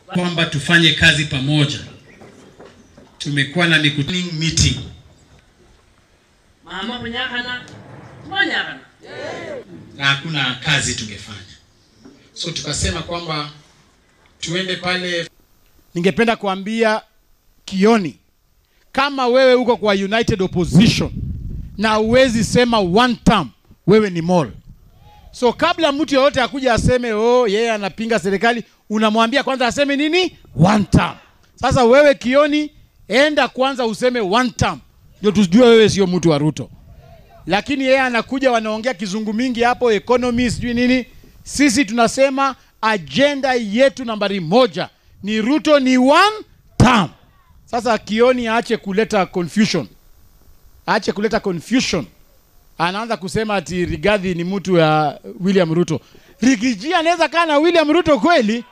kwamba tufanye kazi pamoja. Tumekuwa na mikutano meeting. Mama kunyakana, monyakana. Na hakuna kazi tungefanya. So tukasema kwamba tuende pale. Ningependa kuambia Kioni, kama wewe uko kwa United Opposition na uwezi sema one term, wewe ni mole. So kabla mtu yote akuja aseme yeye anapinga serikali, unamwambia kwanza aseme nini? One term. Sasa wewe Kioni, enda kwanza useme one term, ndio tujue wewe sio mtu wa Ruto. Lakini yeye anakuja wanaongea kizungu mingi hapo, economy sijui nini. Sisi tunasema agenda yetu nambari 1 ni Ruto ni one term. Sasa Kioni aache kuleta confusion. Aache kuleta confusion. Anaanza kusema ati Rigathi ni mtu ya William Ruto. Rigiji anaweza kaa na William Ruto kweli?